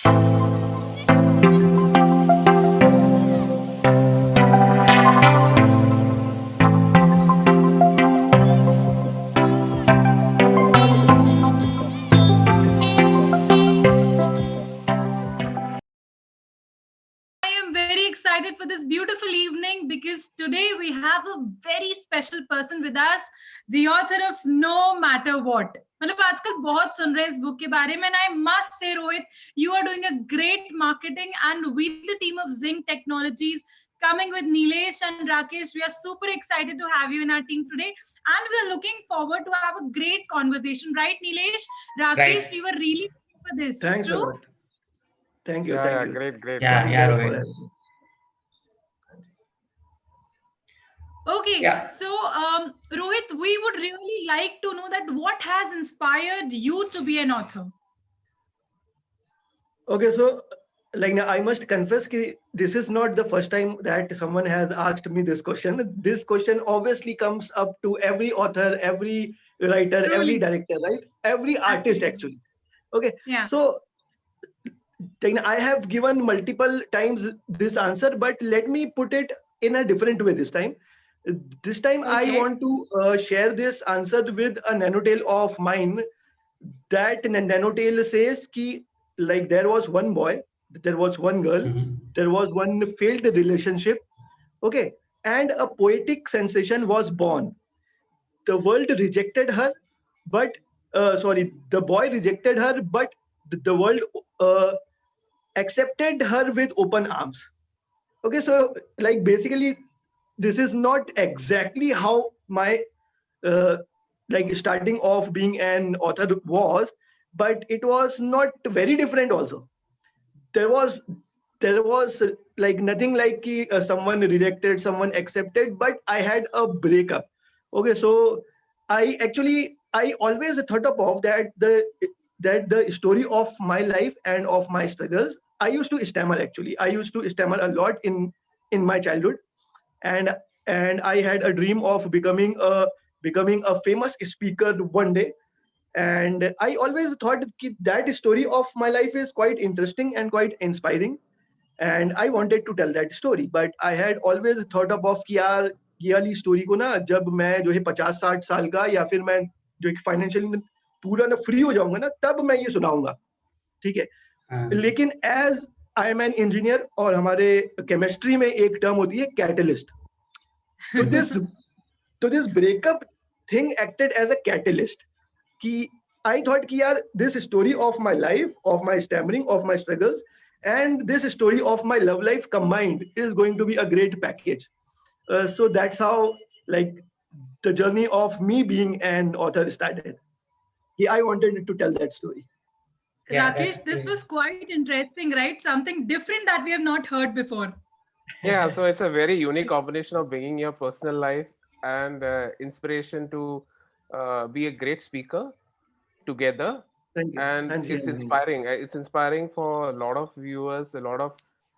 I am very excited for this beautiful evening because today we have a very special person with us, the author of No Matter What. मतलब आजकल बहुत सुन रहे हैं इस book के बारे में, and I must say, Rohit, you are doing a great marketing, and with the team of Zinc Technologies, coming with Nilesh and Rakesh, we are super excited to have you in our team today, and we are looking forward to have a great conversation, right, Nilesh? Rakesh, Right. we were really waiting for this. Thanks a True? lot. Thank you. Yeah, Thank yeah, you. great, great, Yeah, great. Thanks yeah, guys for Rohit. having me. Okay, Yeah. so Rohit, we would really like to know that what has inspired you to be an author. Okay, so like now I must confess that this is not the first time that someone has asked me this question. This question obviously comes up to every author, every writer, every Truly, director, right? Every artist absolutely. actually. Okay, Yeah. so like, I have given multiple times this answer, but let me put it in a different way this time. This time I Okay. want to share this answer with a nanotale of mine. That nanotale says ki, like there was one boy, there was one girl, Mhm. there was one failed relationship, okay, and a poetic sensation was born. The world rejected her, but sorry, the boy rejected her, but the world uh, accepted her with open arms. Okay, so like basically, this is not exactly how my uh, like starting off being an author was, but it was not very different also. There was like nothing like someone rejected, someone accepted, but I had a breakup. Okay, so I always thought of that the story of my life and of my struggles. I used to stammer actually. I used to stammer a lot in my childhood, and I had a dream of becoming a famous speaker one day. And I always thought that story of my life is quite interesting and quite inspiring, and I wanted to tell that story. But I had always thought of कि यार ये वाली story को ना जब मैं जो है 50-60 साल का या फिर मैं जो फाइनेंशियली पूरा ना फ्री हो जाऊंगा ना तब मैं ये सुनाऊंगा, ठीक है। Uh, लेकिन as I am an engineer और हमारे केमिस्ट्री में एक टर्म होती है कैटलिस्ट, तो this breakup thing acted as a catalyst कि I thought कि यार this story of my life, of my stammering, of my struggles, and this story of my love life combined is going to be a great package. So that's how like the journey of me being an author started. Yeah, I wanted to tell that story. yeah, that's Rakesh, this great. was quite interesting, right? Something different that we have not heard before. Yeah, so it's a very unique combination of bringing your personal life and inspiration to be a great speaker together, Thank you. and Thank it's you. Thank you. inspiring. It's inspiring for a lot of viewers, a lot of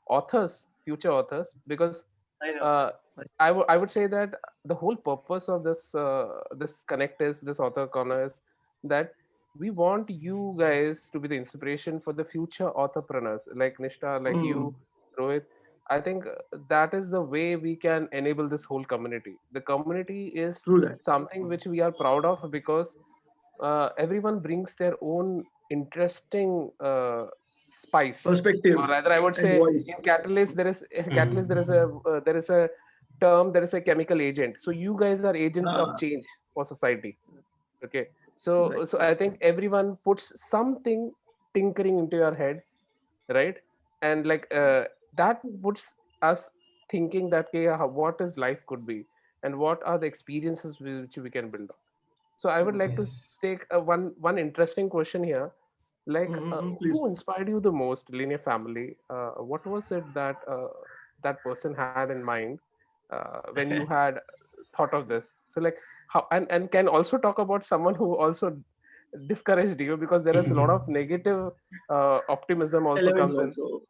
authors, future authors, because I know. uh, I would say that the whole purpose of this connect is this author corner is that we want you guys to be the inspiration for the future entrepreneurs like Nishta, like Mm, you, Rohit. I think that is the way we can enable this whole community. The community is true that. something which we are proud of because everyone brings their own interesting spice, or Perspectives rather I would and say voice. in catalyst there is catalyst there is Mhm. a term, there is a chemical agent, so you guys are agents of Ah, change for society. Okay, right. so I think everyone puts something tinkering into your head, right? And like that puts us thinking that okay, what is life could be, and what are the experiences which we can build on. So I would like to Yes. take one interesting question here, like Please. who inspired you the most in your family? What was it that that person had in mind when you had thought of this? So like how, and can also talk about someone who also discouraged you, because there is a lot of negative optimism also Elements comes in. also.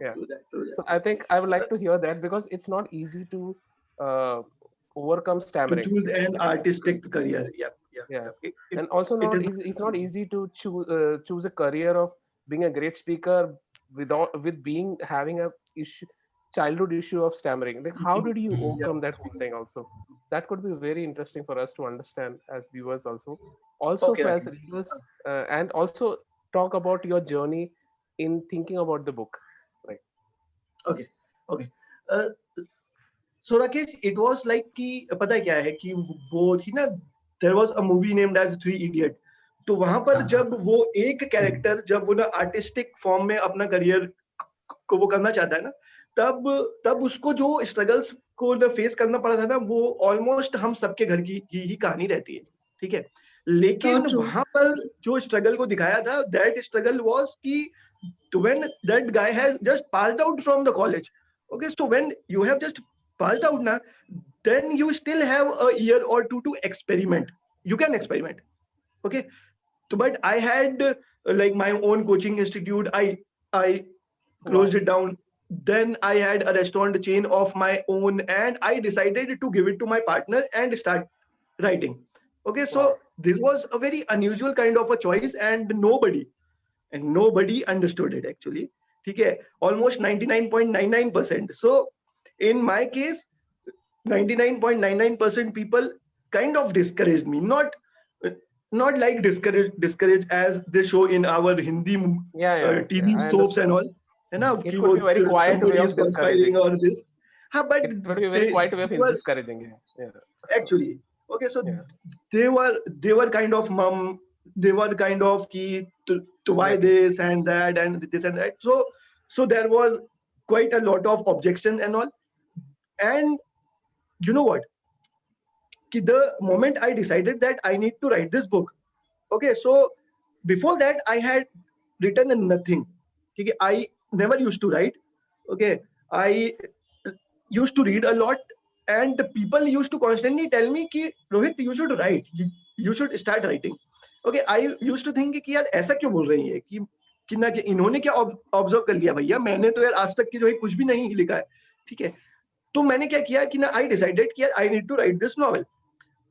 Yeah, True that. True so that. I think I would like to hear that, because it's not easy to uh, overcome To stammering. choose an artistic career. Yep, yep, Yeah, yep. and also It not is easy, it's not not easy. easy to choose a career of being a great speaker with being having a childhood issue of stammering. Like, how did you Yeah. overcome that whole thing? Also, that could be very interesting for us to understand as viewers. Also Okay, for as Rakesh. readers, and also talk about your journey in thinking about the book. Right. Okay. Okay. Uh, so Rakesh, it was like कि पता है क्या है कि वो थी ना, there was a movie named as Three Idiot. तो वहां पर हाँ जब वो एक कैरेक्टर जब वो ना आर्टिस्टिक फॉर्म में अपना करियर को वो करना चाहता है ना, तब तब उसको जो स्ट्रगल्स को ना फेस करना पड़ा था ना, वो ऑलमोस्ट हम सबके घर की ही कहानी रहती है, ठीक है। So लेकिन true. वहां पर जो स्ट्रगल को दिखाया था, दैट स्ट्रगल वाज कि when that guy has just passed out from the college, okay, so when you have just passed out now, then you still have a year or two to experiment. You can experiment, okay. So but I had like my own coaching institute. I closed Wow. it down. Then I had a restaurant chain of my own, and I decided to give it to my partner and start writing. Okay, so Wow. this was a very unusual kind of a choice, and nobody understood it actually. Okay, almost 99.99%. So in my case, 99.99% people kind of discouraged me. Not like discourage as they show in our Hindi Yeah, yeah, yeah. TV I soaps understood. and all. है ना It कि could वो be a very quiet way somebody is of conspiring discouraging. or this. हाँ, but It would be a very they, quiet way they of were discouraging. Yeah. actually okay. So Yeah. they were kind of mum. They were kind of ki to why Exactly. this and that and this and that. So there were quite a lot of objections and all. And you know what? Ki the moment I decided that I need to write this book, okay. So before that I had written nothing. Okay, I never used to write. Okay, I used to read a lot, and the people used to constantly tell me कि Rohit you should write, you should start writing. Okay, I used to think कि यार ऐसा क्यों बोल रही है कि ना कि इन्होंने क्या ऑब्जर्व कर लिया भैया, मैंने तो यार आज तक की जो है कुछ भी नहीं लिखा है, ठीक है। तो मैंने क्या किया कि ना आई डिसाइडेड कि यार I need to write this novel.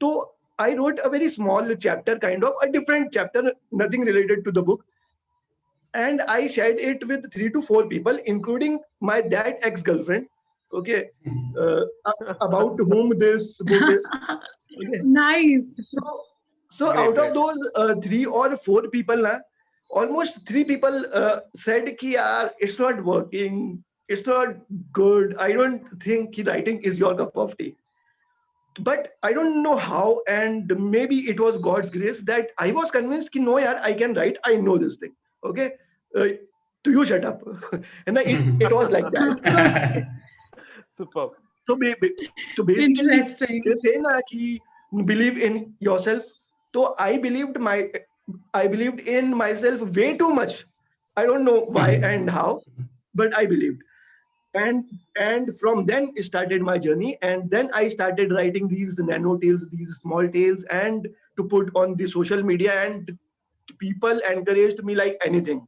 तो I wrote a very small chapter, kind of a different chapter, nothing related to the book, and I shared it with 3 to 4 people, including my that ex-girlfriend. Okay, uh, about whom this book is. Okay, Nice. so so Great, out of great. those 3 or 4 people, na, almost 3 people said कि यार it's not working, it's not good. I don't think कि writing is your cup of tea. But I don't know how, and maybe it was God's grace that I was convinced कि no यार I can write, I know this thing. Okay, uh, to you shut up. And it was like that. Superb. So, so basically, Interesting. they say na कि believe in yourself. So I believed in myself way too much. I don't know why and how, but I believed. And from then started my journey. And then I started writing these nano tales, these small tales, and to put on the social media. And people encouraged me like anything.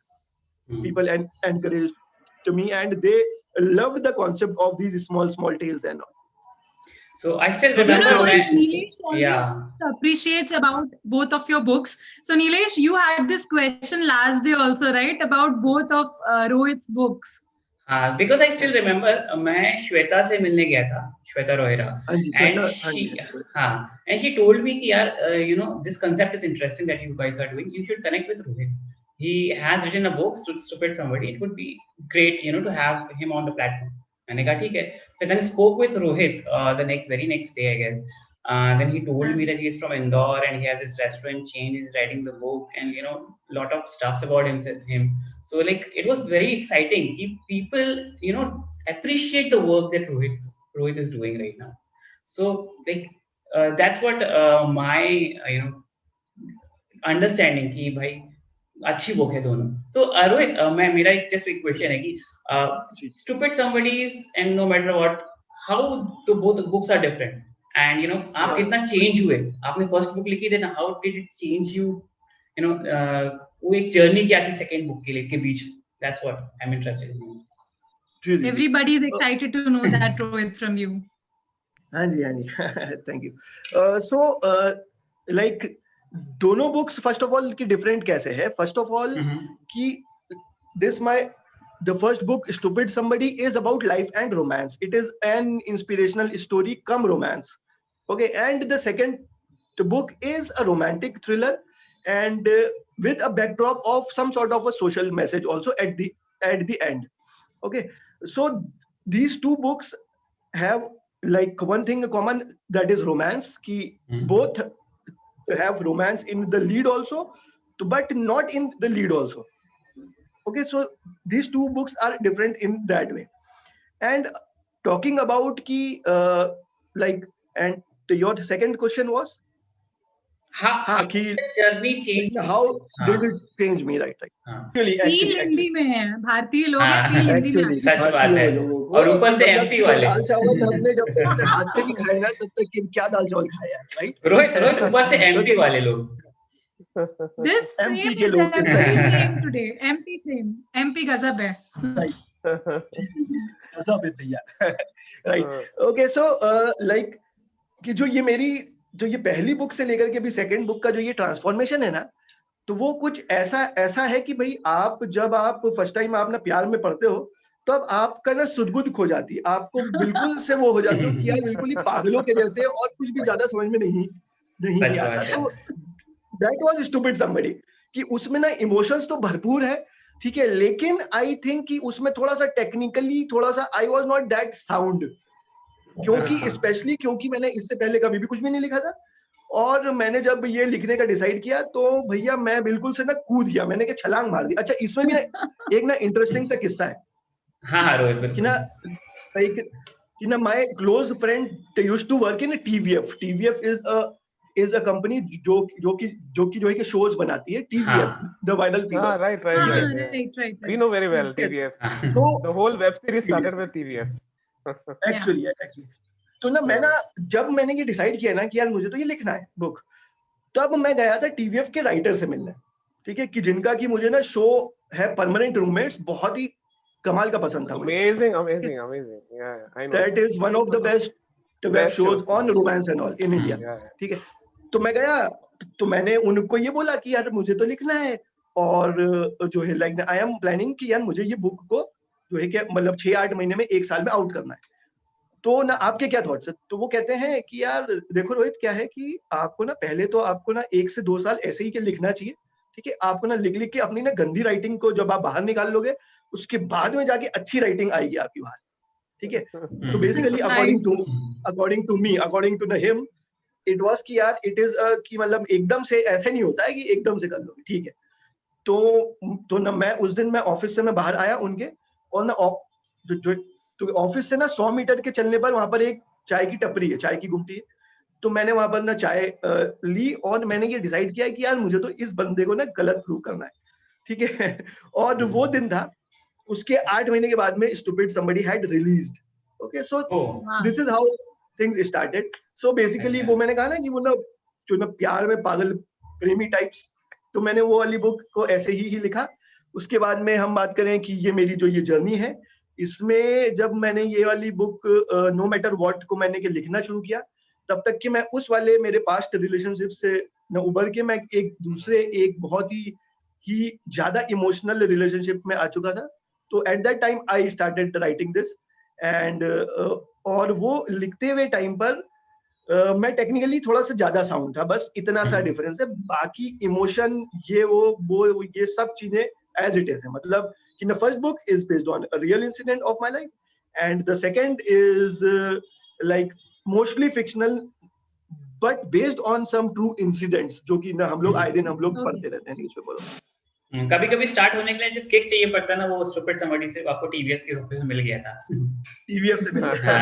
People encouraged to me, and they loved the concept of these small tales and all. So I still So You that's know remember how what it my, started. Nilesh always yeah. appreciates about both of your books. So Nilesh, you had this question last day also, right? About both of Rohit's books. हाँ, because I still Yes. remember मैं श्वेता से मिलने गया था, श्वेता रोहिरा, हाँ जी, and Shweta, हाँ she, जी, हाँ जी। हाँ, and she told me कि यार, you know, this concept is interesting that you guys are doing. You should connect with Rohit. He has written a book, Stupid Somebody. It would be great, you know, to have him on the platform. मैंने कहा ठीक है. But then I spoke with Rohit the very next day, I guess. Then he told me that he's from Indore and he has his restaurant chain. He's writing the book, and you know, lot of stuffs about him. So like it was very exciting. If people, you know, appreciate the work that Rohit is doing right now. So like that's what my you know understanding कि भाई अच्छी book है दोनों। तो रोहित, मैं मेरा just एक question है कि जी, stupid somebody's and no matter what, how the both books are different, and you know आप हाँ। कितना चेंज हुए? आपने फर्स्ट बुक लिखी then how did it change you, you know, वो एक जर्नी क्या थी सेकंड बुक के बीच? That's what I am interested in. जी, जी, जी। Everybody is excited to know that, Rohit, from you. हाँ जी, हाँ जी। Thank you. सो लाइक दोनों बुक्स फर्स्ट ऑफ ऑल की डिफरेंट कैसे है? फर्स्ट ऑफ ऑल कि the first book, Stupid Somebody, is about life and romance. It is an inspirational story come romance. Okay, and the second book is a romantic thriller, and with a backdrop of some sort of a social message also at the end. Okay, so these two books have like one thing in common, that is romance. Ki both have romance in the lead also, but not in the lead also. Okay, so these two books are different in that way. And talking about ki like, and your second question was How ki journey changed you? how did हाँ, it change me, right? हाँ, feel Hindi में है, भारतीय लोग हैं, feel हाँ, हिंदी में actually आती सच है। बात भारतीय है। लोगों को और ऊपर से मतलब एमपी वो वाले। दाल चावल हमने जब तक अपने हाथ से नहीं खाए ना, तब तक कि क्या दाल चावल खाया है, रोहित राइट? ऊपर से एमपी वाले लोग। This एमपी frame के is लोग MP specially, frame today. MP frame. MP गजब है। राइट? गजब है भैया, राइट? ओके, सो लाइक कि जो ये पहली बुक से लेकर के भी सेकंड बुक का जो ये ट्रांसफॉर्मेशन है ना, तो वो कुछ ऐसा है कि भाई जब आप फर्स्ट टाइम आप ना प्यार में पड़ते हो, तब आपका ना सुध-बुध खो जाती है, आपको बिल्कुल से वो हो जाते हो कि यार बिल्कुल ही पागलों के जैसे, और कुछ भी ज्यादा समझ में नहीं सच आता। बात है। तो दैट वाज स्टूपिड समबडी, कि उसमें ना इमोशंस तो भरपूर है, ठीक है, लेकिन आई थिंक कि उसमें थोड़ा सा टेक्निकली थोड़ा सा I was not that sound, क्योंकि स्पेशली क्योंकि मैंने इससे पहले कभी भी कुछ भी नहीं लिखा था, और मैंने जब ये लिखने का डिसाइड किया तो भैया मैं बिल्कुल से ना कूद गया, मैंने क्या छलांग मार दी। अच्छा, इसमें भी ना एक ना इंटरेस्टिंग सा किस्सा है हाँ रोहित कि ना बिल्कुल। एक कि ना my close friend used to work in TVF. TVF is a company जो कि है कि शोज बनाती है, टीवीएफ हाँ, the viral fever. Right. right. We know very well TVF. हाँ, तो The whole web series started with TVF. Actually तो ना मैं ना जब मैंने ये डिसाइड किया ना कि यार मुझे तो ये लिखना है बुक, तब मैं गया था टीवीएफ के राइटर से मिलने, ठीक है, कि जिनका कि मुझे ना शो है परमानेंट रूममेट्स, बहुत ही कमाल का पसंद था मुझे। Amazing. Yeah, I know. That is one of the best web Best shows shows. On romance and all in India, Yeah. ठीक है। तो मैं गया, तो मैंने उनको ये बोला कि यार मुझे तो लिखना है, और जो है लाइक आई एम प्लानिंग कि यार मुझे ये बुक को जो है कि मतलब 6-8 महीने में 1 साल में आउट करना है, तो ना आपके क्या थॉट्स है? तो वो कहते हैं कि यार देखो रोहित, क्या है कि आपको ना पहले तो आपको ना 1 से 2 साल ऐसे ही के लिखना चाहिए, ठीक है, आपको ना लिख लिख के अपनी ना गंदी राइटिंग को जब आप बाहर निकाल लोगे, उसके बाद में जाके अच्छी राइटिंग आएगी आपकी बाहर, ठीक है। तो basically according to me, according to him, it was कि यार इट इज कि मतलब एकदम से ऐसे नहीं होता है कि एकदम से कर लोगे, ठीक है। तो ना मैं उस दिन मैं ऑफिस से मैं बाहर आया उनके, और ना तो ऑफिस से ना 100 मीटर के चलने पर वहां पर एक चाय की टपरी है, चाय की गुमटी है। तो मैंने वहां पर ना चाय ली, और मैंने ये डिसाइड किया कि यार मुझे तो इस बंदे को ना गलत प्रूव करना है, ठीक है। और वो दिन था, उसके 8 महीने के बाद में stupid somebody had released. Okay, so this is how things started. So basically वो मैंने कहा ना कि वो ना जो ना प्यार में पागल प्रेमी टाइप्स, तो मैंने वो वाली बुक को ऐसे ही लिखा। उसके बाद में हम बात करें कि ये मेरी जो ये जर्नी है, इसमें जब मैंने ये वाली बुक नो मैटर व्हाट को मैंने के लिखना शुरू किया, तब तक कि मैं उस वाले मेरे पास्ट रिलेशनशिप से न उबर के मैं एक बहुत ही ज्यादा इमोशनल रिलेशनशिप में आ चुका था। तो at that time I started writing this, and और वो लिखते हुए टाइम पर मैं टेक्निकली थोड़ा सा ज्यादा साउंड था, बस इतना सा डिफरेंस है। बाकी इमोशन वो ये सब चीजें एज इट इज है। मतलब कि the first book is based on a real incident of my life, and the second is like mostly fictional but based on some true incidents, जो कि ना हम लोग आए दिन हम लोग पढ़ते रहते हैं न्यूज़पेपर। कभी कभी स्टार्ट होने के लिए जो किक चाहिए पड़ता है ना, वो स्टूपिड समबडी से आपको टीवीएफ के ऑफिस में मिल गया था। टीवीएफ से मिल गया।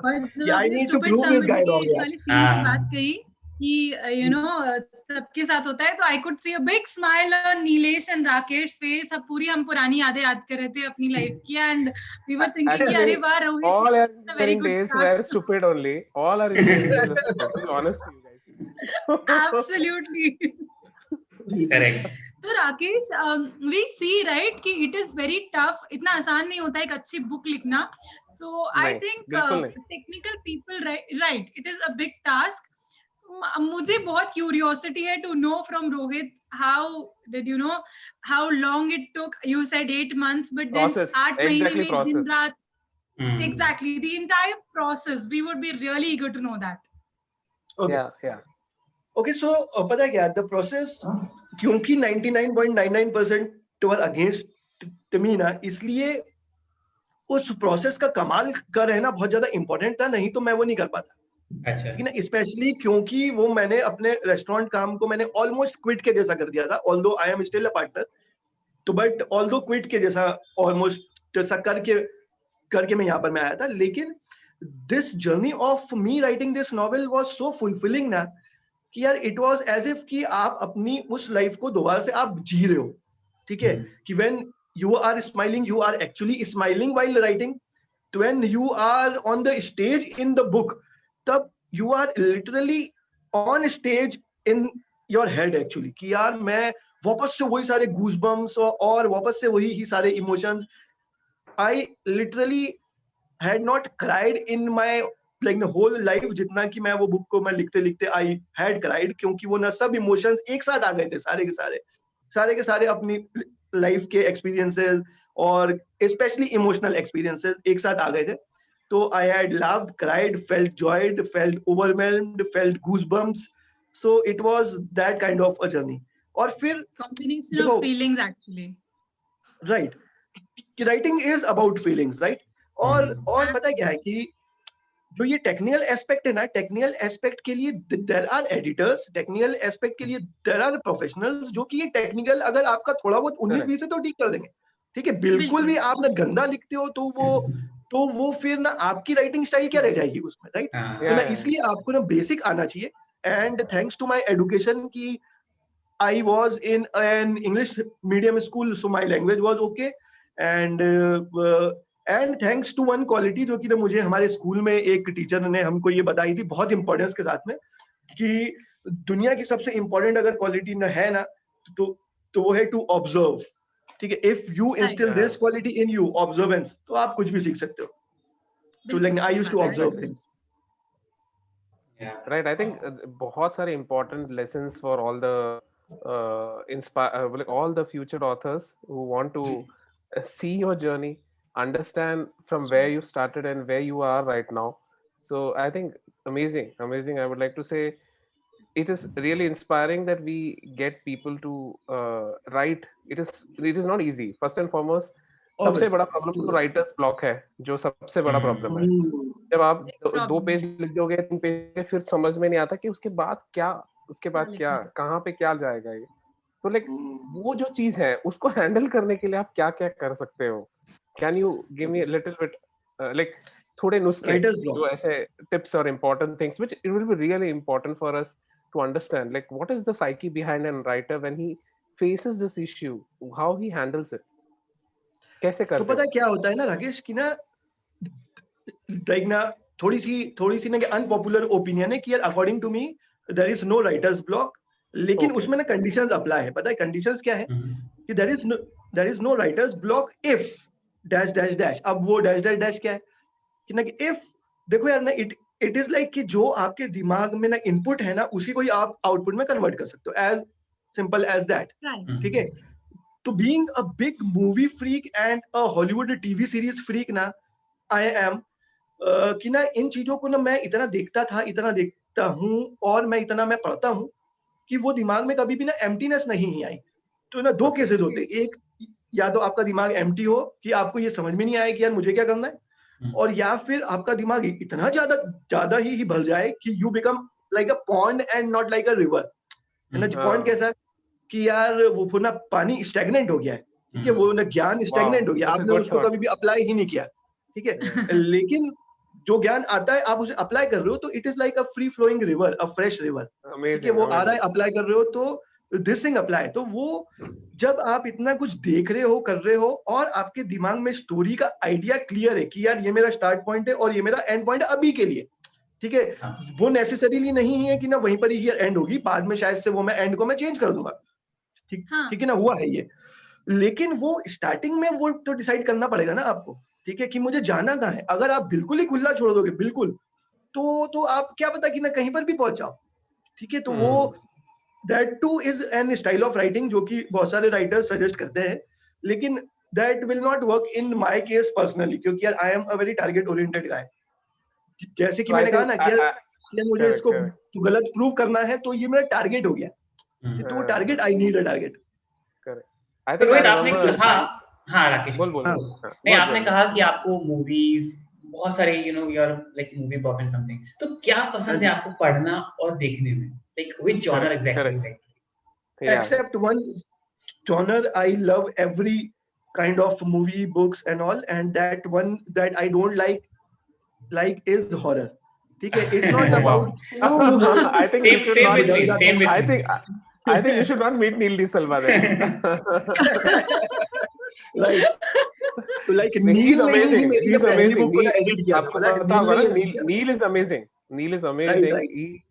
और जब I आपने need to stupid prove this guy somebody wrong, की यार। वाली सीन की बात कही कि यू नो सबके साथ होता है, तो I could see a big smile on Nilesh and Rakesh face. अब पूरी हम पुरानी यादें याद कर रहे थे अपनी लाइफ की, एंड वी वर थिंकिंग कि अरे वाह Rohit, All our very engineering good days start. were stupid only. All our engineering days were stupid. To be honest with you guys. Absolutely. Correct. तो राकेश, वी सी राइट कि it is very tough, इतना आसान नहीं होता एक अच्छी book लिखना। तो आई थिंक बिल्कुल नहीं। Technical people, right, it is a big task. मुझे बहुत क्यूरियोसिटी है to know from Rohit, how did you know, how long it took, you said 8 months, but then Process, 8 महीने exactly में दिन process. रात, Hmm. exactly the entire process, we would be really eager to know that. Okay. Yeah. Okay, so पता है क्या the process, क्योंकि 99.99% were against me ना, इसलिए उस प्रोसेस का कमाल का रहना बहुत ज्यादा इंपॉर्टेंट था, नहीं तो मैं वो नहीं कर पाता। अच्छा। ठीक है ना, स्पेशली क्योंकि वो मैंने अपने रेस्टोरेंट काम को मैंने ऑलमोस्ट क्विट के जैसा कर दिया था, although I am still a partner, तो बट ऑल्दो क्विट के जैसा ऑलमोस्ट जैसा करके मैं यहाँ पर मैं आया था। लेकिन this journey of me writing this novel was so fulfilling ना, कि यार इट वाज एज इफ कि आप अपनी उस लाइफ को दोबारा से आप जी रहे हो। ठीक है, कि when you are smiling, you are actually smiling while writing. When you are on the stage in the book, तब you are literally on stage in your head actually, कि यार मैं वापस से वही सारे goosebumps और वापस से वही ही सारे emotions. I literally had not cried in my like the whole life जितना कि मैं वो बुक को मैं लिखते लिखते I had cried, क्योंकि वो ना सब emotions एक साथ आ गए थे, सारे के सारे अपनी लाइफ के एक्सपीरियंसेस और स्पेशली इमोशनल एक्सपीरियंसेस एक साथ आ गए थे। तो I had लाव्ड, cried, felt joyed, felt overwhelmed, felt goosebumps, so it was that kind of a journey. और फिर combination of feelings actually, right, writing is about feelings, right. और पता है क्या है कि जो ये टेक्निकल एस्पेक्ट है ना, टेक्निकल एस्पेक्ट के लिए there are editors, technical aspect के लिए देयर आर प्रोफेशनल्स, जो कि ये टेक्निकल अगर आपका थोड़ा बहुत 19-20 है तो ठीक कर देंगे। ठीक है, बिल्कुल भी आप ना गंदा लिखते हो तो वो फिर ना आपकी राइटिंग स्टाइल क्या रह जाएगी उसमें, राइट। तो ना इसलिए आपको ना बेसिक आना चाहिए। And thanks to my education की I was in an English medium school, so my language was okay. And thanks to one quality जो कि ना मुझे हमारे स्कूल में एक टीचर ने हमको ये बताई थी बहुत इंपॉर्टेंस के साथ में, कि दुनिया की सबसे इंपॉर्टेंट अगर क्वालिटी ना है ना तो वो है टू ऑब्जर्व। ठीक है, if you instil this quality in you, observance, तो आप कुछ भी सीख सकते हो। तो like I used to observe things. Right, I think बहुत सारे important lessons for all the like all the future authors who want to see your journey, understand from where you started and where you are right now. So I think amazing. I would like to say it is really inspiring that we get people to write. It is not easy. First and foremost, सबसे बड़ा problem तो writers block है, जो सबसे बड़ा problem है। जब आप 2 पेज लिख दोगे, 3 पेज, फिर समझ में नहीं आता कि उसके बाद क्या कहाँ पे क्या जाएगा ये। तो लाइक वो जो चीज है उसको हैंडल करने के लिए आप क्या क्या कर सकते हो? Can you give me a little bit like थोड़े नुस्खे जो ऐसे टिप्स और important things which it will be really important for us to understand, like what is the psyche behind an writer when he faces this issue, how he handles it, कैसे करते हो? तो पता है क्या होता है ना राकेश, कि ना लाइक ना थोड़ी सी ना अनपॉपुलर ओपिनियन है कि यार according to me there is no writer's block, लेकिन उसमें ना कंडीशंस अप्लाई है। पता है कंडीशंस क्या है? कि there is no writer's block if dash dash dash. अब वो डैश डैश डैश क्या है कि ना इफ, देखो यार ना इट इज लाइक कि जो आपके दिमाग में ना इनपुट है ना, उसी को ही आप आउटपुट में कन्वर्ट कर सकते हो, एज सिंपल एज दैट। ठीक है, तो being a big movie freak and a Hollywood TV series freak ना, आई एम कि ना इन चीजों को ना मैं इतना देखता हूँ और मैं पढ़ता हूँ कि वो दिमाग में कभी भी ना एम्प्टीनेस नहीं आई। तो ना दो केसेस होते हैं, एक या तो आपका दिमाग एम्प्टी हो कि आपको ये समझ में नहीं आए कि यार मुझे क्या करना है, और या फिर आपका दिमाग इतना ज्यादा ही भर जाए कि you become like a pond and not like a river. है ना, पॉन्ड कैसा है कि यार वो ना पानी स्टैग्नेंट हो गया है। ठीक है, वो ना ज्ञान स्टैग्नेंट हो गया, आपने उसको कभी भी अप्लाई ही नहीं किया। ठीक है, लेकिन जो ज्ञान आता है आप उसे अप्लाई कर रहे हो तो it is like a free flowing river, a fresh river. ठीक है, वो आ रहा है, अप्लाई कर रहे हो तो दिस थिंग अप्लाई। तो वो जब आप इतना कुछ देख रहे हो, कर रहे हो, और आपके दिमाग में स्टोरी का आइडिया क्लियर है कि यार ये मेरा स्टार्ट पॉइंट है और ये मेरा एंड पॉइंट है अभी के लिए। ठीक है, वो नेसेसरीली नहीं है कि ना वहीं पर ही एंड होगी, बाद में शायद से वो मैं एंड को मैं चेंज कर दूंगा। ठीक है ना, हुआ है ये, लेकिन वो स्टार्टिंग में वो तो डिसाइड करना पड़ेगा ना आपको। ठीक है, कि मुझे जाना कहाँ है। अगर आप बिल्कुल ही खुला छोड़ दोगे बिल्कुल, तो आप क्या पता कि ना कहीं पर भी पहुंच जाओ। ठीक है, तो वो that too is an style of writing जो कि बहुत सारे राइटर्स सजेस्ट करते हैं, लेकिन that will not work in my case personally, क्योंकि यार I am a very target oriented guy. जैसे कि So I मैंने कहा think ना कि मुझे correct, इसको correct. गलत प्रूव करना है, तो ये मेरा टारगेट हो गया, तो वो target, I need a target. Correct. I तो think I रोहित आपने remember. कहा, हाँ राकेश, बोल बोल हाँ, बोल. हाँ, नहीं बोल आपने बोल. कहा कि आपको मूवीज बहुत सारे you're like movie buff and something, तो क्या हाँ पसंद है जी। आपको पढ़ना और देखने में, like which genre Correct, exactly correct. Like? Yeah. Except one genre, I love every kind of movie, books and all, and that one that I don't like is horror. ठीक है, it's not Oh wow. about I think you should same not. with me, same with I me. think you should not meet Neil D'Silva then. right. तो like He's नील ने ही amazing. मेरी ना He's पहली amazing. Book को ना edit किया था, आपको पता है, पता नील होगा ने ना, ही edit किया था। Neil is amazing. Neil is Right, amazing. right,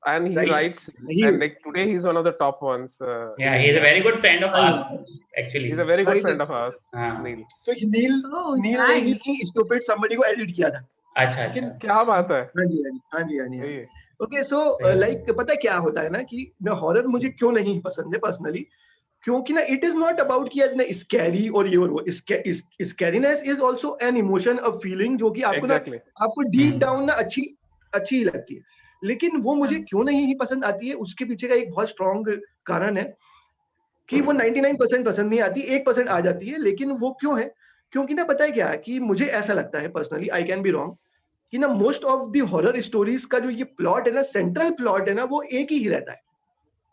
And he right. writes, He and is, like today he's one of the top ones. Yeah, in he is a India. very good friend of हाँ ours ji, actually. He's a very good right. friend of ours, हाँ, Neil. तो नील Oh, नील ने nice. ही stupid somebody को edit किया था। अच्छा लेकिन अच्छा, क्या बात है? हाँ जी, हाँ जी, हाँ जी, हाँ जी, हाँ सही जी। है. ओके, सो सही। लाइक पता है क्या होता है ना कि ना हॉरर मुझे क्यों नहीं पसंद है पर्सनली, क्योंकि ना इट इज नॉट अबाउट कि यार ना स्कैरी और ये और वो, scariness is also an emotion, a feeling जो कि आपको ना Exactly. आपको डीप डाउन ना अच्छी ही लगती है, लेकिन वो मुझे क्यों नहीं ही पसंद आती है, उसके पीछे का एक बहुत स्ट्रॉन्ग कारण है कि वो 99% पसंद नहीं आती, 1% आ जाती है, लेकिन वो क्यों है, क्योंकि ना पता है क्या है कि मुझे ऐसा लगता है personally, I can be wrong, कि ना most of the horror stories का जो ये प्लॉट है ना, सेंट्रल प्लॉट है ना, वो एक ही रहता है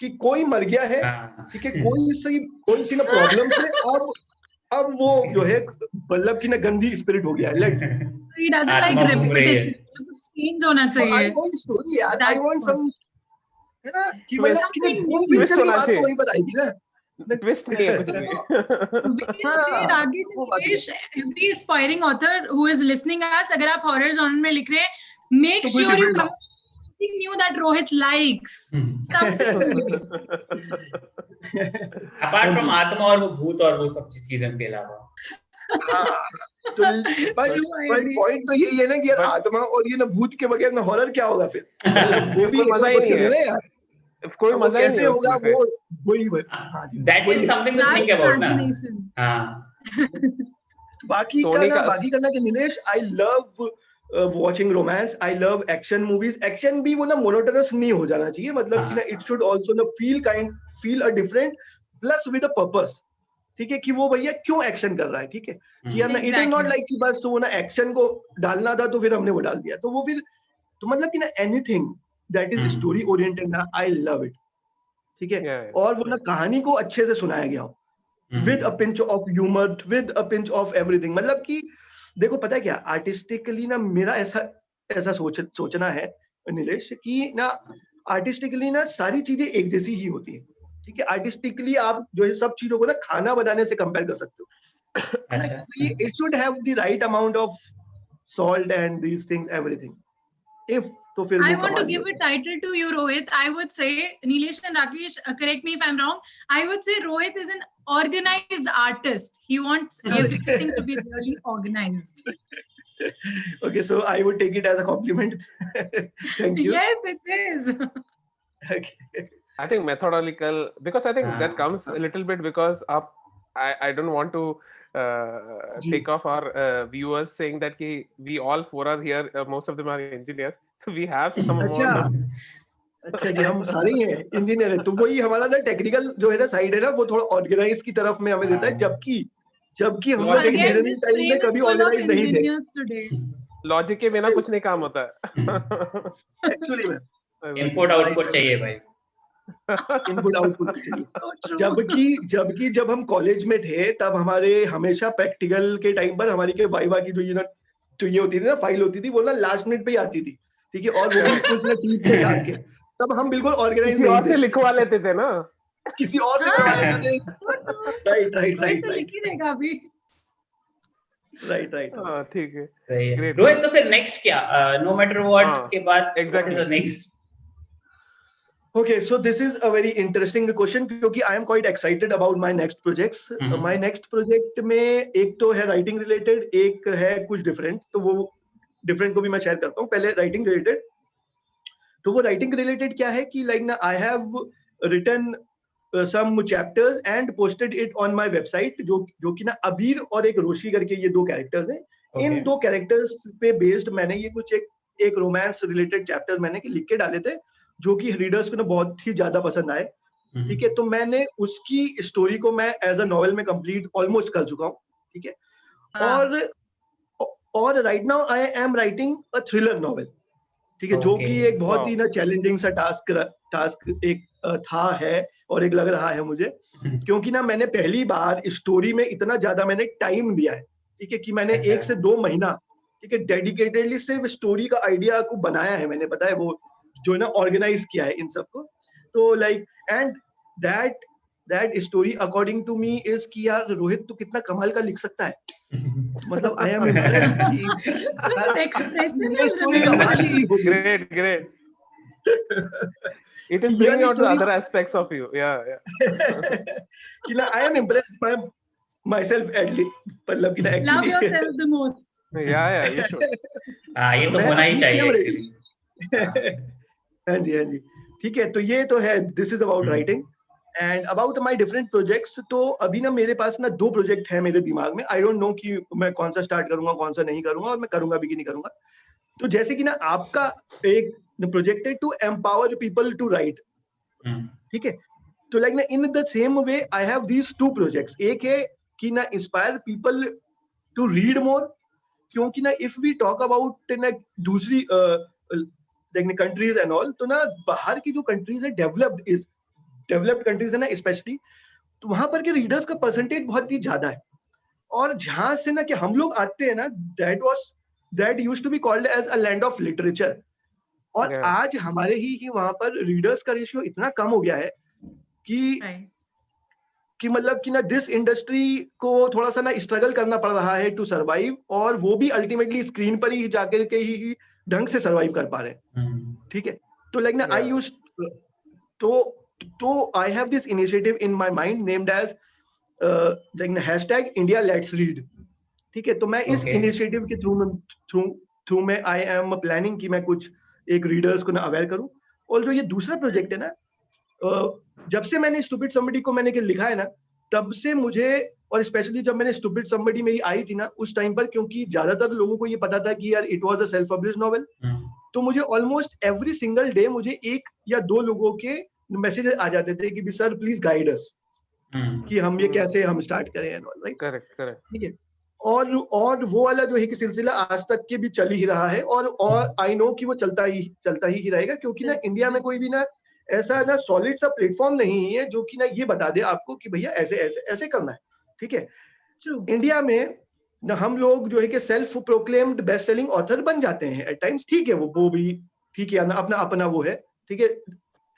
कि कोई मर गया है, हाँ। ठीक है, कोई सी ना प्रॉब्लम से अब वो जो है बल्लभ की ना गंदी स्पिरिट हो गया है, लेट्स He doesn't like आत्मा घूम रही है। repetition. कुछ change होना आई चाहिए. वांट स्टोरी यार, आई That's वांट what. सम, है ना, कि Twist. मतलब कि ना Something घूम new. फिर Twist चल के होना बात तो चाहिए. वहीं पर आएगी ना। Twist नहीं है कुछ भी. Vijay, हाँ, Rakesh, वो बात है। Nilesh, every aspiring author who is listening us, अगर आप horror genre में लिख रहे हैं, make तो कोई sure you different come up with something new that Rohit likes. Something new. Apart from आत्मा और वो भूत और वो सब चीजें के अलावा। हाँ, तो True, I agree. पॉइंट तो यही है ना कि यार But- आत्मा और ये ना भूत के बगैर ना हॉरर क्या होगा फिर, मतलब वो भी कोई एक मजा और ही नहीं क्वेश्चन है है. ना यार, कोई वो मजा ही नहीं कैसे है होगा उसमें. वो, वही, हाँ जी, दैट वही इज है। Something to That's think about ना। imagination. हाँ, बाकी सोनी का का ना कि Nilesh, I love watching romance, I love action movies, action भी वो ना मोनोटोनस नहीं हो जाना चाहिए, मतलब कि ना इट शुड आल्सो ना feel a different plus with a purpose, ठीक है, कि वो भैया क्यों एक्शन कर रहा है, ठीक है, कि यार ना it is not Exactly. Like कि बस वो ना एक्शन को डालना था तो फिर हमने वो डाल दिया, तो वो फिर तो मतलब कि ना anything that is story oriented ना, आई लव इट, ठीक है, Yeah, और वो ना कहानी को अच्छे से सुनाया गया हो with a pinch of humor, with a pinch of everything, मतलब कि देखो पता है क्या, आर्टिस्टिकली ना मेरा ऐसा सोचना है नीलेश, कि ना आर्टिस्टिकली ना सारी चीजें एक जैसी ही होती है, ठीक है, आर्टिस्टिकली आप जो है सब चीजों को ना खाना बनाने से कंपेयर कर सकते हो, अच्छा, it should have the right amount of salt and these things everything, if तो फिर I वो want to कमाल ही give a होता है। title to you, Rohit. I would say, Nilesh and Rakesh, correct me if I'm wrong. I would say Rohit is an organized artist. He wants everything to be really organized. Okay, so I would take it as a compliment. Thank you. Yes, it is. Okay. I think methodological, because I think that comes a little bit because I don't want to take off our viewers saying that we all four are here, most of them are engineers, so we have some amount of अच्छा कि हम सारे ही हैं engineer है, तो वही हमारा ना टेक्निकल जो है ना साइड है ना, वो थोड़ा ऑर्गेनाइज की तरफ में हमें देता है, जबकि हम लोग Logic Again, engineering this time में train is कभी full of ऑर्गेनाइज नहीं थे engineers today. लॉजिक के बिना कुछ नहीं काम होता है. एक्चुअली में, इनपुट आउटपुट चाहिए भाई। इनपुट आउटपुट चाहिए, So true. जबकि जब हम कॉलेज में थे तब हमारे हमेशा प्रैक्टिकल के टाइम पर हमारी के वाइवा की जो ये होती थी ना, फाइल होती थी, वो ना लास्ट मिनट पे ही आती थी, ठीक है, और वो भी कुछ ना टीप के टाप के, तब हम बिल्कुल ऑर्गेनाइज किसी नहीं और से थे, लिखवा लेते थे ना. किसी और से करवा लेते थे, राइट Rohit तो लिख ही देगा अभी. राइट ठीक है. सही है। Great. रोहित, तो फिर नेक्स्ट क्या, नो मैटर व्हाट हाँ, के बाद exactly. What is the next? Okay, so this is a very interesting question क्योंकि I am quite excited about my next projects. My next project में एक तो है writing related, एक है कुछ different, तो वो different को भी मैं share करता हूँ। पहले writing related, तो वो राइटिंग रिलेटेड क्या है कि लाइक ना I have written some chapters and posted it on my website, जो कि ना अबीर और एक रोशी करके ये 2 कैरेक्टर्स हैं. इन 2 कैरेक्टर्स पे बेस्ड मैंने ये कुछ एक रोमांस रिलेटेड चैप्टर्स मैंने लिख के डाले थे, जो कि रीडर्स को ना बहुत ही ज्यादा पसंद आए. ठीक है, तो मैंने उसकी स्टोरी को मैं एज अ नॉवेल में कंप्लीट ऑलमोस्ट कर चुका हूँ. ठीक है, और right now I am writing a thriller novel. ठीक है, जो कि एक बहुत ही ना चैलेंजिंग सा टास्क एक था है और एक लग रहा है मुझे, क्योंकि ना मैंने पहली बार स्टोरी में इतना ज्यादा मैंने टाइम दिया है. ठीक है, कि मैंने 1 से 2 महीना, ठीक है, डेडिकेटेडली सिर्फ स्टोरी का आइडिया को बनाया है मैंने, पता है वो जो है ना ऑर्गेनाइज किया है इन सबको. तो like and that story according to me is कि यार रोहित तू कितना कमाल का लिख सकता है. मतलब आई एम इम्प्रेस्ड कि expression ये is स्टोरी कमाल ridiculous. ही होगी. Great. It is bringing out the other aspects of you. Yeah. कि ना I am impressed by myself at least. मतलब कि ना Love actually. yourself the most. Yeah, you should. ये तो होना ही चाहिए actually. हाँ जी. ठीक है, तो ये तो है. This is about writing and about my different projects. तो अभी ना मेरे पास ना 2 प्रोजेक्ट है मेरे दिमाग में. I don't know कि मैं कौन सा स्टार्ट करूंगा, कौन सा नहीं करूंगा, और मैं करूंगा भी कि नहीं करूंगा. तो जैसे कि ना आपका एक प्रोजेक्ट है to empower people to write. ठीक है, तो लाइक ना in the same way I have these 2 projects. एक है कि ना inspire people to read more, क्योंकि ना इफ वी टॉक अबाउट ना दूसरी लाइक कंट्रीज एंड ऑल, तो ना बाहर की जो कंट्रीज है डेवलप्ड कंट्रीज है ना स्पेशली, तो वहां पर के रीडर्स का परसेंटेज बहुत ही ज्यादा है. और जहां से ना कि हम लोग आते हैं ना, that used to be called as a land of literature. और आज हमारे ही वहां पर रीडर्स का रेशियो इतना कम हो गया है कि मतलब कि ना दिस इंडस्ट्री को थोड़ा सा ना स्ट्रगल करना पड़ रहा है टू सरवाइव, और वो भी अल्टीमेटली स्क्रीन पर ही जाकर के ही ढंग से सरवाइव कर पा रहे हैं. ठीक है, तो लाइक ना आई यूज तो I have this initiative in my mind named as like #IndiaLet'sRead. ठीक है, तो मैं इस इनिशिएटिव के थ्रू में आई एम प्लानिंग कि मैं कुछ एक रीडर्स को ना अवेयर करूं. और जो ये दूसरा प्रोजेक्ट है ना, जब से मैंने स्टूपिड समबडी को मैंने लिखा है ना, तब से मुझे, और स्पेशली जब मैंने स्टूपिड समबडी मेरी आई थी ना उस टाइम पर, क्योंकि ज्यादातर लोगों को ये पता था कि यार it was a self publish novel, तो मुझे ऑलमोस्ट एवरी सिंगल डे मुझे 1 या 2 लोगों के मैसेज आ जाते थे कि सर प्लीज गाइड अस कि हम ये कैसे हम स्टार्ट करें एंड ऑल. Right, correct. ठीक है, और वो वाला जो है कि सिलसिला आज तक के भी चल ही रहा है, और आई नो कि वो चलता ही रहेगा, क्योंकि ना इंडिया में कोई भी ना ऐसा ना सॉलिड सा प्लेटफॉर्म नहीं है जो कि ना ये बता दे आपको कि भैया ऐसे ऐसे ऐसे करना है. ठीक है, इंडिया में ना हम लोग जो है कि self proclaimed best selling author बन जाते हैं एट टाइम्स. ठीक है, वो भी ठीक है ना, अपना वो है. ठीक है,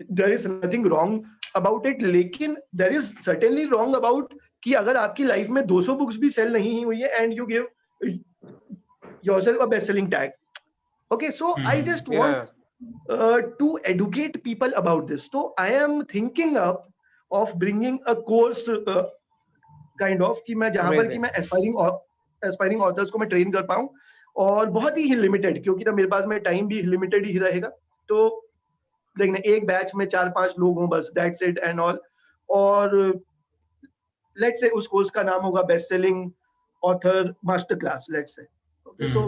there is nothing wrong about it, लेकिन there is certainly wrong about कि अगर आपकी लाइफ में 200 बुक्स भी सेल नहीं हुई है and you give yourself a best selling tag. Okay, so I just want to educate people about this. तो I am thinking of bringing a course kind of कि मैं जहां पर कि मैं एस्पायरिंग ऑथर्स को मैं ट्रेन कर पाऊं, और बहुत ही लिमिटेड, क्योंकि ना मेरे पास में टाइम भी लिमिटेड ही रहेगा. तो लेकिन एक बैच में 4-5 लोग हों बस, दैट्स इट एंड ऑल. और लेट्स से उस कोर्स का नाम होगा best selling author master class, let's say. Okay, so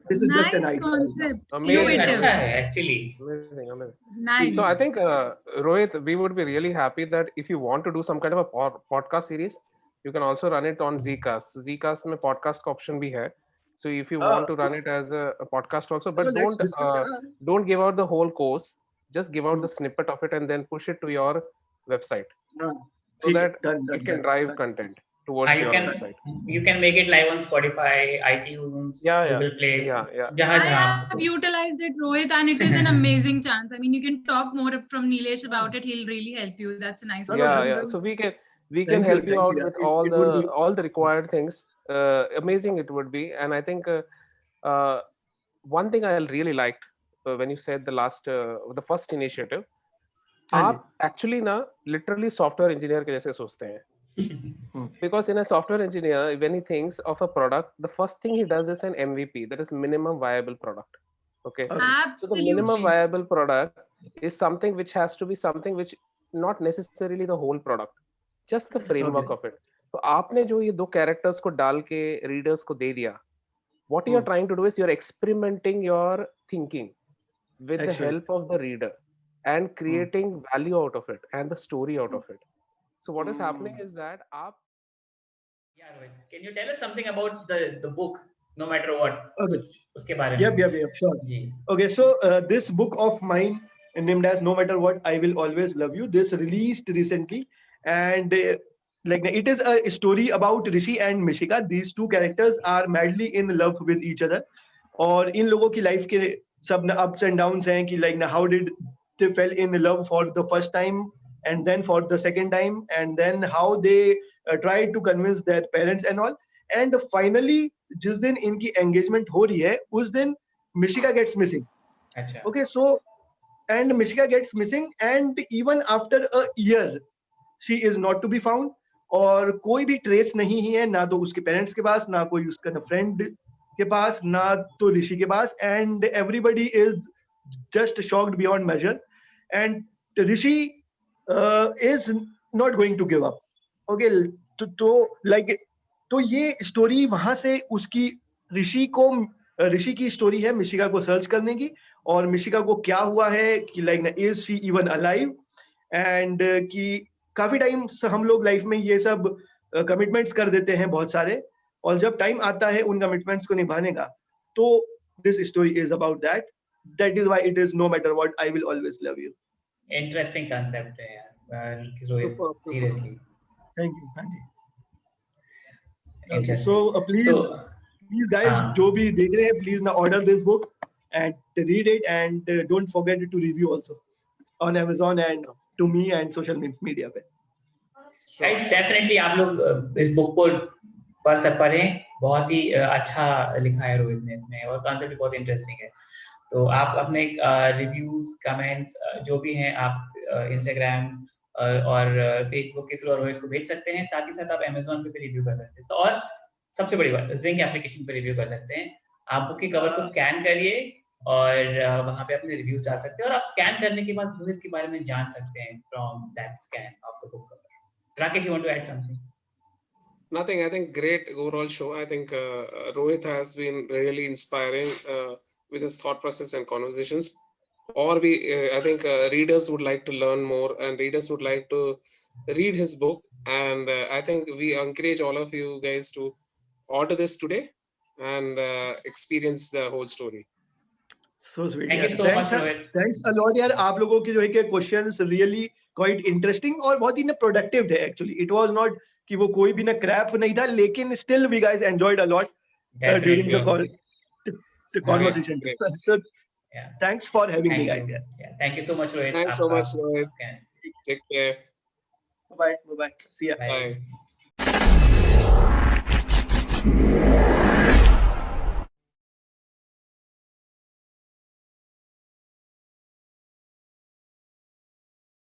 this is just an Nice idea. concept. Amazing. अच्छा है actually. Amazing. Nice. So I think Rohit, we would be really happy that if you want to do some kind of a podcast series, you can also run it on Zcast. Zcast में podcast का option भी है. So if you want to run it as a podcast also, but don't give out the whole course. Just give out the snippet of it and then push it to your website, so that it can drive content towards your website. You can make it live on Spotify, iTunes, Google Play. I have utilized it, Rohit, and it is an amazing chance. I mean, you can talk more from Nilesh about it. He'll really help you. That's a nice. Yeah. So we can help you out with all the required things. Amazing it would be. And I think one thing I really liked when you said the first initiative, आप actually ना literally software engineer के जैसे सोचते हैं. Because in a software engineer, when he thinks of a product, the first thing he does is an MVP, that is minimum viable product. Okay. Absolutely. So the minimum viable product is something which has to be something which not necessarily the whole product, just the framework Okay. of it. तो आपने जो ये दो characters को डाल के readers को दे दिया, what you're trying to do is you're experimenting your thinking with the Actually. help of the reader and creating value out of it and the story out of it. So what is happening is that आप Yeah, Rohit, can you tell us something about the book, no matter what? Okay. कुछ उसके बारे Yep, में. yep, yep, sure. Ji. Okay, so this book of mine named as No Matter What, I Will Always Love You, this released recently, and like it is a story about Rishi and Mishika. These two characters are madly in love with each other. और इन लोगों की life के सब ना ups and downs हैं कि like how did they fell in love for the first time and then for the second time and then how they tried to convince their parents and all, and finally जिस दिन इनकी engagement हो रही है उस दिन Mishika gets missing. अच्छा. Okay, so and Mishika gets missing and even after a year she is not to be found और कोई भी ट्रेस नहीं ही है, ना तो उसके पेरेंट्स के पास, ना कोई उसका फ्रेंड के पास, ना तो ऋषि के पास, and everybody is just shocked beyond measure and Rishi is not going to give up. Okay, तो लाइक तो ये स्टोरी वहां से उसकी ऋषि की स्टोरी है मिशिका को सर्च करने की, और मिशिका को क्या हुआ है कि like is she even alive, and कि काफी टाइम हम लोग लाइफ में ये सब कमिटमेंट्स कर देते हैं बहुत सारे, और जब टाइम आता है उन कमिटमेंट्स को निभाने का, तो this story is about that. That is why it is no matter what I will always love you. Interesting concept है यार. Rohit, seriously. Thank you. हाँ जी. Interesting. So please guys, हाँ. जो भी देख रहे हैं, please now order this book and read it, and don't forget to review also on Amazon and to me and social media पे. Guys, definitely आप लोग इस बुक को पढ़ें. बहुत ही अच्छा लिखा है रोहित ने इसमें, और कॉन्सेप्ट भी बहुत इंटरेस्टिंग है. तो आप अपने रिव्यूज, कमेंट्स जो भी हैं आप इंस्टाग्राम और फेसबुक के थ्रू रोहित को भेज सकते हैं. साथ ही साथ आप अमेज़न पे भी रिव्यू कर सकते हैं, और सबसे बड़ी बात जिंक एप्लीकेशन पे रिव्यू कर सकते हैं. आप बुक की कवर को स्कैन करिए और वहां पे अपने रिव्यूज डाल सकते हैं, और आप स्कैन करने के बाद रोहित के बारे में जान सकते हैं from that scan of the book cover. Rakesh, you want to add something? Nothing. I think great overall show. I think Rohit has been really inspiring with his thought process and conversations. Or I think readers would like to learn more, and readers would like to read his book. And I think we encourage all of you guys to order this today and experience the whole story. So sweet. Thank you so much, Rohit. Thanks a lot यार. आप लोगों के जो है के questions really quite interesting और बहुत ही ना productive थे actually. It was not कि वो कोई भी ना crap नहीं था, लेकिन still we guys enjoyed a lot during the conversation. So yeah, thanks for having me guys. Yeah, thank you so much, Rohit. Thanks so much, Rohit. Take care. Bye bye. See ya. Bye.